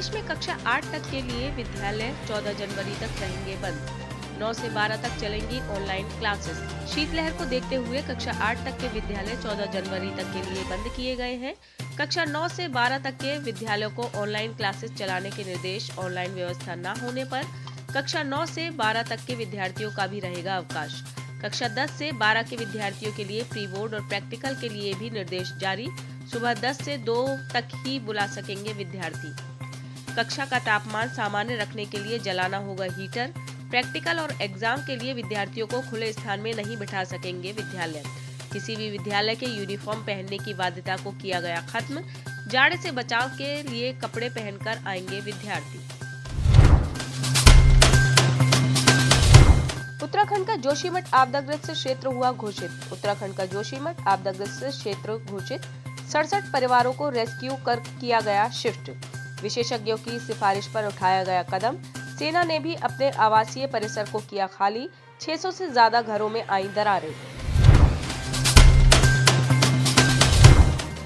प्रदेश में कक्षा 8 तक के लिए विद्यालय 14 जनवरी तक रहेंगे बंद। 9 से 12 तक चलेंगी ऑनलाइन क्लासेस। शीतलहर को देखते हुए कक्षा 8 तक के विद्यालय 14 जनवरी तक के लिए बंद किए गए हैं। कक्षा 9 से 12 तक के विद्यालयों को ऑनलाइन क्लासेस चलाने के निर्देश। ऑनलाइन व्यवस्था न होने पर कक्षा 9 से 12 तक के विद्यार्थियों का भी रहेगा अवकाश। कक्षा 10 से 12 के विद्यार्थियों के लिए प्री बोर्ड और प्रैक्टिकल के लिए भी निर्देश जारी। सुबह 10 से 2 तक ही बुला सकेंगे विद्यार्थी। कक्षा का तापमान सामान्य रखने के लिए जलाना होगा हीटर। प्रैक्टिकल और एग्जाम के लिए विद्यार्थियों को खुले स्थान में नहीं बिठा सकेंगे विद्यालय। किसी भी विद्यालय के यूनिफॉर्म पहनने की बाध्यता को किया गया खत्म। जाड़े से बचाव के लिए कपड़े पहनकर आएंगे विद्यार्थी। उत्तराखंड का जोशीमठ आपदाग्रस्त क्षेत्र हुआ घोषित। उत्तराखंड का जोशीमठ आपदाग्रस्त क्षेत्र घोषित। 67 परिवारों को रेस्क्यू कर किया गया शिफ्ट। विशेषज्ञों की सिफारिश पर उठाया गया कदम। सेना ने भी अपने आवासीय परिसर को किया खाली। 600 से ज्यादा घरों में आई दरारें।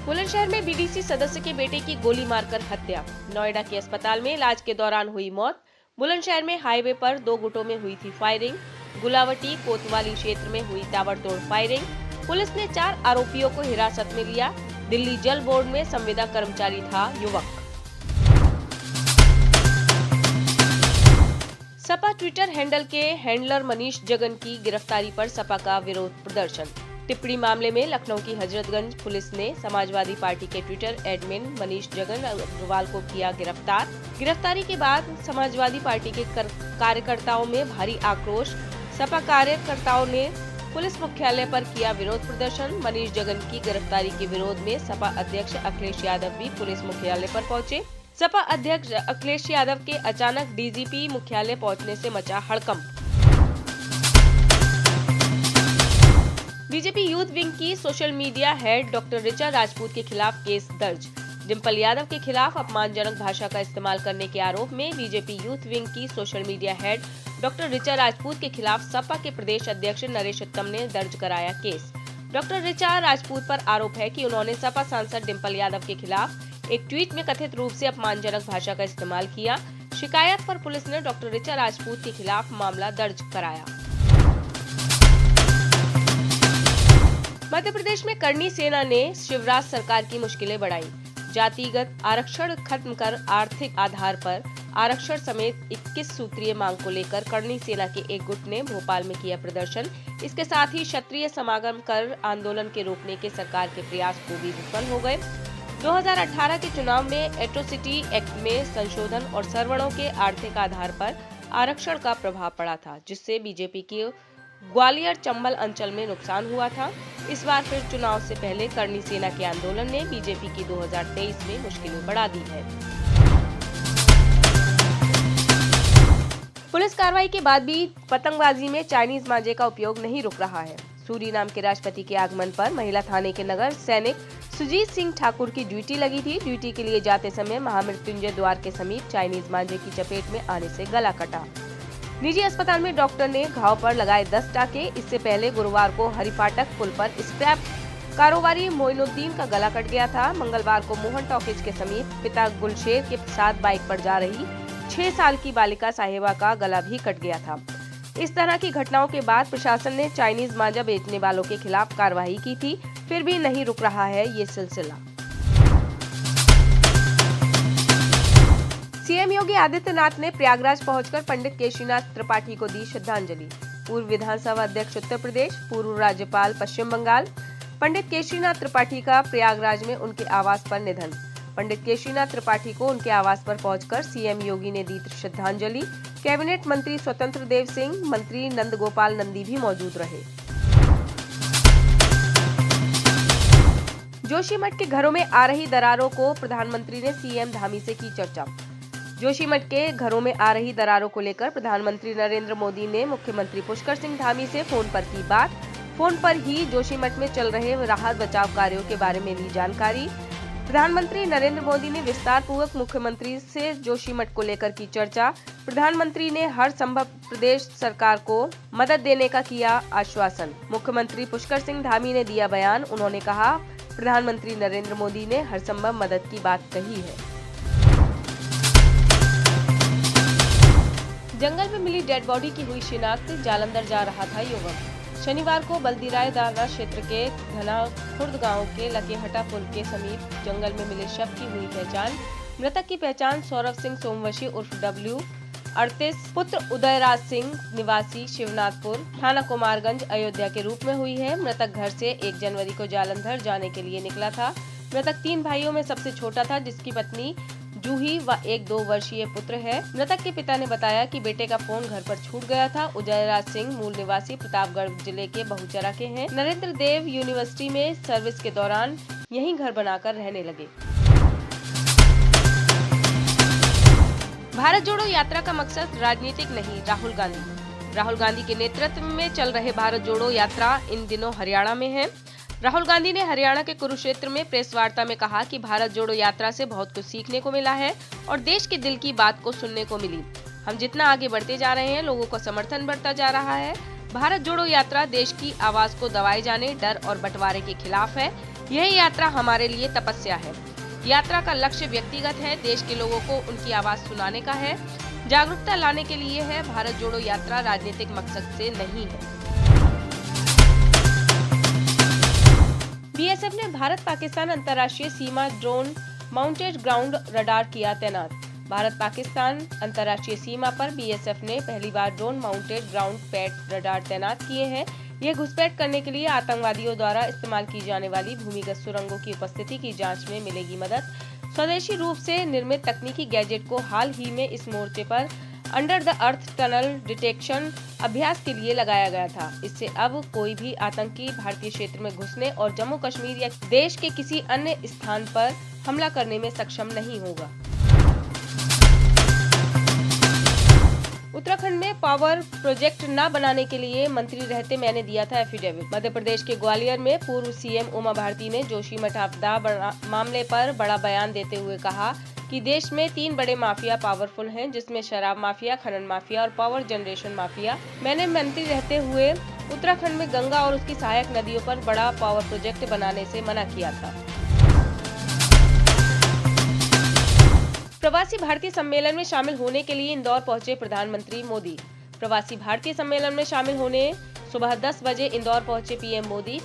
बुलंदशहर में बीडीसी सदस्य के बेटे की गोली मारकर हत्या। नोएडा के अस्पताल में इलाज के दौरान हुई मौत। बुलंदशहर में हाईवे पर 2 गुटों में हुई थी फायरिंग। गुलावटी कोतवाली क्षेत्र में हुई ताबड़तोड़ फायरिंग। पुलिस ने 4 आरोपियों को हिरासत में लिया। दिल्ली जल बोर्ड में संविदा कर्मचारी था युवक। सपा ट्विटर हैंडल के हैंडलर मनीष जगन की गिरफ्तारी पर सपा का विरोध प्रदर्शन। टिप्पणी मामले में लखनऊ की हजरतगंज पुलिस ने समाजवादी पार्टी के ट्विटर एडमिन मनीष जगन अग्रवाल को किया गिरफ्तार। गिरफ्तारी के बाद समाजवादी पार्टी के कार्यकर्ताओं में भारी आक्रोश। सपा कार्यकर्ताओं ने पुलिस मुख्यालय पर किया विरोध प्रदर्शन। मनीष जगन की गिरफ्तारी के विरोध में सपा अध्यक्ष अखिलेश यादव भी पुलिस मुख्यालय पर पहुंचे। सपा अध्यक्ष अखिलेश यादव के अचानक डीजीपी मुख्यालय पहुंचने से मचा हड़कंप। बीजेपी यूथ विंग की social media head doctor Richa Rajput के खिलाफ केस दर्ज। डिम्पल यादव के खिलाफ अपमानजनक भाषा का इस्तेमाल करने के आरोप में बीजेपी यूथ विंग की social media head doctor Richa Rajput के खिलाफ सपा के प्रदेश अध्यक्ष नरेश उत्तम ने दर्ज कराया केस। डॉक्टर ऋचा राजपूत पर आरोप है कि उन्होंने सपा सांसद डिम्पल यादव के खिलाफ एक ट्वीट में कथित रूप से अपमानजनक भाषा का इस्तेमाल किया। शिकायत पर पुलिस ने डॉक्टर ऋचा राजपूत के खिलाफ मामला दर्ज कराया। मध्य प्रदेश में करनी सेना ने शिवराज सरकार की मुश्किलें बढ़ाई। जातिगत आरक्षण खत्म कर आर्थिक आधार पर आरक्षण समेत 21 सूत्रीय मांग को लेकर करनी सेना के एक गुट ने भोपाल में किया प्रदर्शन। इसके साथ ही क्षत्रिय समागम कर आंदोलन के रोकने के सरकार के प्रयास को भी विफल हो गए। 2018 के चुनाव में एट्रोसिटी एक्ट में संशोधन और सवर्णों के आर्थिक आधार पर आरक्षण का प्रभाव पड़ा था, जिससे बीजेपी के ग्वालियर चंबल अंचल में नुकसान हुआ था। इस बार फिर चुनाव से पहले करनी सेना के आंदोलन ने बीजेपी की 2023 में मुश्किलें बढ़ा दी है। पुलिस कार्रवाई के बाद भी पतंगबाजी में चाइनीज मांझे का उपयोग नहीं रुक रहा है। सूरीनाम के राष्ट्रपति के आगमन पर महिला थाने के नगर सैनिक सुजीत सिंह ठाकुर की ड्यूटी लगी थी। ड्यूटी के लिए जाते समय महामृत्युंजय द्वार के समीप चाइनीज मांझे की चपेट में आने से गला कटा। निजी अस्पताल में डॉक्टर ने घाव पर लगाए 10 टाके। इससे पहले गुरुवार को हरिफाटक पुल पर स्क्रैप कारोबारी मोइनुद्दीन का गला कट गया था। मंगलवार को मोहन टॉकीज के समीप पिता गुलशेर के साथ बाइक पर जा रही 6 साल की बालिका साहिबा का गला भी कट गया था। इस तरह की घटनाओं के बाद प्रशासन ने चाइनीज मांझा बेचने वालों के खिलाफ कार्रवाई की थी, फिर भी नहीं रुक रहा है ये सिलसिला। सीएम योगी आदित्यनाथ ने प्रयागराज पहुंचकर पंडित केशरीनाथ त्रिपाठी को दी श्रद्धांजलि। पूर्व विधानसभा अध्यक्ष उत्तर प्रदेश, पूर्व राज्यपाल पश्चिम बंगाल पंडित केशरीनाथ त्रिपाठी का प्रयागराज में उनके आवास पर निधन। पंडित केशरीनाथ त्रिपाठी को उनके आवास पर पहुंचकर सीएम योगी ने दी श्रद्धांजलि। कैबिनेट मंत्री स्वतंत्र देव सिंह, मंत्री नंद गोपाल नंदी भी मौजूद रहे। जोशीमठ के घरों में आ रही दरारों को प्रधानमंत्री ने सीएम धामी से की चर्चा। जोशीमठ के घरों में आ रही दरारों को लेकर प्रधानमंत्री नरेंद्र मोदी ने मुख्यमंत्री पुष्कर सिंह धामी से फोन पर की बात। फोन पर ही जोशीमठ में चल रहे राहत बचाव कार्यों के बारे में ली जानकारी। प्रधानमंत्री नरेंद्र मोदी ने विस्तार पूर्वक मुख्यमंत्री से जोशीमठ को लेकर की चर्चा। प्रधानमंत्री ने हर संभव प्रदेश सरकार को मदद देने का किया आश्वासन। मुख्यमंत्री पुष्कर सिंह धामी ने दिया बयान। उन्होंने कहा, प्रधानमंत्री नरेंद्र मोदी ने हर संभव मदद की बात कही है। जंगल में मिली डेड बॉडी की हुई शिनाख्त, जालंधर जा रहा था युवक। शनिवार को बल्दीराय दाना क्षेत्र के घना खुर्द गांव के लकेहटा पुल के समीप जंगल में मिले शव की हुई पहचान। मृतक की पहचान सौरभ सिंह सोमवशी उर्फ डब्ल्यू 38 पुत्र उदयराज सिंह निवासी शिवनाथपुर थाना कुमारगंज अयोध्या के रूप में हुई है। मृतक घर से 1 जनवरी को जालंधर जाने के लिए निकला था। मृतक 3 भाइयों में सबसे छोटा था, जिसकी पत्नी जूही व एक 2 वर्षीय पुत्र है। मृतक के पिता ने बताया कि बेटे का फोन घर पर छूट गया था। उदयराज सिंह मूल निवासी प्रतापगढ़ जिले के बहुचरा के हैं। नरेंद्र देव यूनिवर्सिटी में सर्विस के दौरान यहीं घर बनाकर रहने लगे। भारत जोड़ो यात्रा का मकसद राजनीतिक नहीं, राहुल गांधी के नेतृत्व में चल रहे भारत जोड़ो यात्रा इन दिनों हरियाणा में है। राहुल गांधी ने हरियाणा के कुरुक्षेत्र में प्रेस वार्ता में कहा कि भारत जोड़ो यात्रा से बहुत कुछ सीखने को मिला है और देश के दिल की बात को सुनने को मिली। हम जितना आगे बढ़ते जा रहे हैं, लोगों का समर्थन बढ़ता जा रहा है। भारत जोड़ो यात्रा देश की आवाज को दबाए जाने, डर और बंटवारे के खिलाफ है। यह यात्रा हमारे लिए तपस्या है। यात्रा का लक्ष्य व्यक्तिगत है, देश के लोगों को उनकी आवाज सुनाने का है, जागरूकता लाने के लिए है। भारत जोड़ो यात्रा राजनीतिक मकसद से नहीं है। बीएसएफ ने भारत पाकिस्तान अंतर्राष्ट्रीय सीमा ड्रोन माउंटेड ग्राउंड रडार किया तैनात। भारत पाकिस्तान अंतर्राष्ट्रीय सीमा पर बीएसएफ ने पहली बार ड्रोन माउंटेड ग्राउंड पैट रडार तैनात किए हैं। यह घुसपैठ करने के लिए आतंकवादियों द्वारा इस्तेमाल की जाने वाली भूमिगत सुरंगों की उपस्थिति की जांच में मिलेगी मदद। स्वदेशी रूप से निर्मित तकनीकी गैजेट को हाल ही में इस मोर्चे पर under the earth tunnel detection अभ्यास के लिए लगाया गया था। इससे अब कोई भी आतंकी भारतीय क्षेत्र में घुसने और जम्मू कश्मीर या देश के किसी अन्य स्थान पर हमला करने में सक्षम नहीं होगा। उत्तराखंड में पावर प्रोजेक्ट न बनाने के लिए मंत्री रहते मैंने दिया था एफिडेविट। मध्य प्रदेश के ग्वालियर में पूर्व सीएम उमा भारती ने जोशीमठ आपदा मामले पर बड़ा बयान देते हुए कहा कि देश में 3 बड़े माफिया पावरफुल हैं, जिसमें शराब माफिया, खनन माफिया और पावर जनरेशन माफिया। मैंने मंत्री रहते हुए उत्तराखंड में गंगा और उसकी सहायक नदियों पर बड़ा पावर प्रोजेक्ट बनाने से मना किया था। प्रवासी भारतीय सम्मेलन में शामिल होने के लिए इंदौर पहुंचे प्रधानमंत्री मोदी। प्रवासी भारतीय सम्मेलन में शामिल होने सुबह 10 बजे इंदौर पहुंचे पीएम मोदी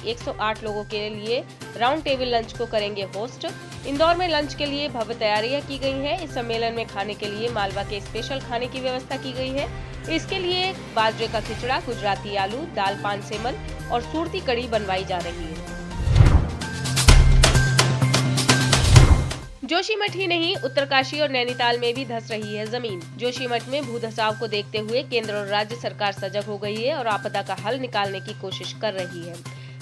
108 लोगों के लिए राउंड टेबल लंच को करेंगे होस्ट। इंदौर में लंच के लिए भव्य तैयारियां की गई हैं। इस सम्मेलन में खाने के लिए मालवा के स्पेशल खाने की व्यवस्था की गई है। इसके लिए बाजरे का खिचड़ा, गुजराती आलू, दाल पान सेमन और सूरती कड़ी बनवाई जा रही है। जोशीमठ ही नहीं, उत्तरकाशी और नैनीताल में भी धंस रही है जमीन। जोशीमठ में भूधसाव को देखते हुए केंद्र और राज्य सरकार सजग हो गई है और आपदा का हल निकालने की कोशिश कर रही है।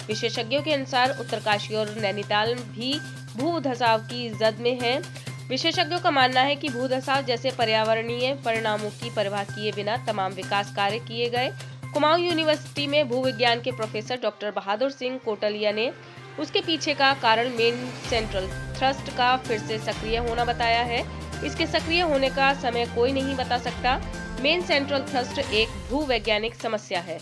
विशेषज्ञों के अनुसार उत्तरकाशी और नैनीताल भी भूधसाव की जद में है। विशेषज्ञों का मानना है कि भूधसाव जैसे पर्यावरणीय परिणामों की परवाह किए बिना तमाम विकास कार्य किए गए। कुमाऊं यूनिवर्सिटी में भूविज्ञान के प्रोफेसर डॉक्टर बहादुर सिंह कोटलिया ने उसके पीछे का कारण मेन सेंट्रल थ्रस्ट का फिर से सक्रिय होना बताया है। इसके सक्रिय होने का समय कोई नहीं बता सकता। मेन सेंट्रल थ्रस्ट एक भूवैज्ञानिक समस्या है।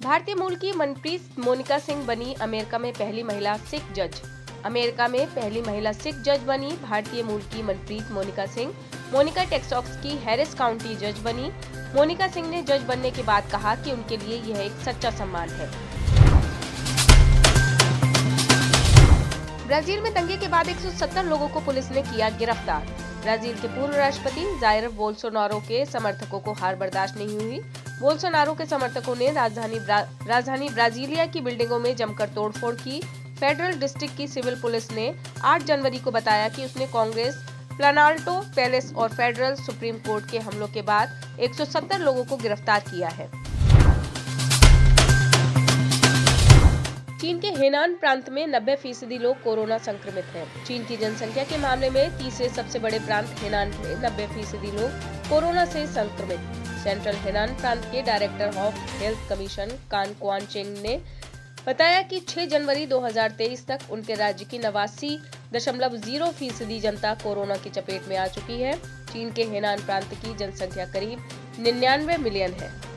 भारतीय मूल की मनप्रीत मोनिका सिंह बनी अमेरिका में पहली महिला सिख जज। अमेरिका में पहली महिला सिख जज बनी भारतीय मूल की मनप्रीत मोनिका सिंह। मोनिका टेक्सास की हैरिस काउंटी जज बनी। मोनिका सिंह ने जज बनने के बाद कहा कि उनके लिए यह एक सच्चा सम्मान है। ब्राजील में दंगे के बाद 170 लोगों को पुलिस ने किया गिरफ्तार। ब्राजील के पूर्व राष्ट्रपति जायर बोल्सोनारो के समर्थकों को हार बर्दाश्त नहीं हुई। बोल्सोनारो के समर्थकों ने राजधानी ब्राजीलिया की बिल्डिंगों में जमकर तोड़फोड़ की। फेडरल डिस्ट्रिक्ट की सिविल पुलिस ने 8 जनवरी को बताया कि उसने कांग्रेस, प्लानाल्टो पैलेस और फेडरल सुप्रीम कोर्ट के हमलों के बाद 170 लोगों को गिरफ्तार किया है। चीन के हेनान प्रांत में 90% लोग कोरोना संक्रमित हैं। चीन की जनसंख्या के मामले में तीसरे सबसे बड़े प्रांत हेनान में 90% लोग कोरोना से संक्रमित। सेंट्रल हेनान प्रांत के डायरेक्टर ऑफ हेल्थ कमीशन कान क्वानचेंग ने बताया कि 6 जनवरी 2023 तक उनके राज्य की 89.0% जनता कोरोना की चपेट में आ चुकी है। चीन के हेनान प्रांत की जनसंख्या करीब 99 मिलियन है।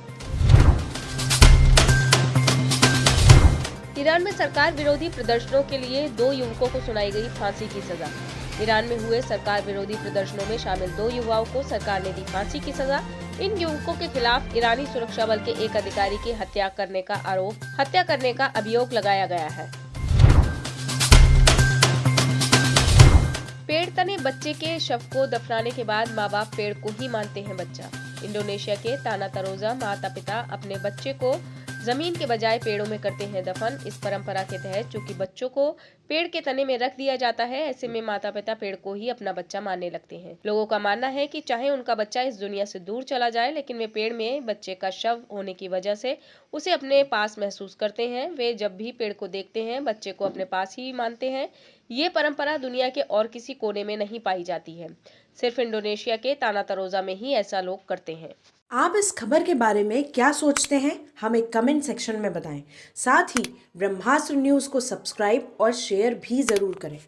ईरान में सरकार विरोधी प्रदर्शनों के लिए 2 युवकों को सुनाई गई फांसी की सजा। ईरान में हुए सरकार विरोधी प्रदर्शनों में शामिल 2 युवाओं को सरकार ने दी फांसी की सजा। इन युवकों के खिलाफ ईरानी सुरक्षा बल के एक अधिकारी की हत्या करने का अभियोग लगाया गया है। पेड़ तने बच्चे के शव को दफनाने के बाद माँ बाप पेड़ को ही मानते हैं बच्चा। इंडोनेशिया के ताना तरोजा माता पिता अपने बच्चे को जमीन के बजाय पेड़ों में करते हैं दफन। इस परंपरा के तहत चूंकि बच्चों को पेड़ के तने में रख दिया जाता है, ऐसे में माता पिता पेड़ को ही अपना बच्चा मानने लगते हैं। लोगों का मानना है कि चाहे उनका बच्चा इस दुनिया से दूर चला जाए, लेकिन वे पेड़ में बच्चे का शव होने की वजह से उसे अपने पास महसूस करते हैं। वे जब भी पेड़ को देखते हैं, बच्चे को अपने पास ही मानते हैं। ये परंपरा दुनिया के और किसी कोने में नहीं पाई जाती है। सिर्फ इंडोनेशिया के ताना तरोजा में ही ऐसा लोग करते हैं। आप इस खबर के बारे में क्या सोचते हैं, हमें कमेंट सेक्शन में बताएं। साथ ही ब्रह्मास्त्र न्यूज़ को सब्सक्राइब और शेयर भी जरूर करें।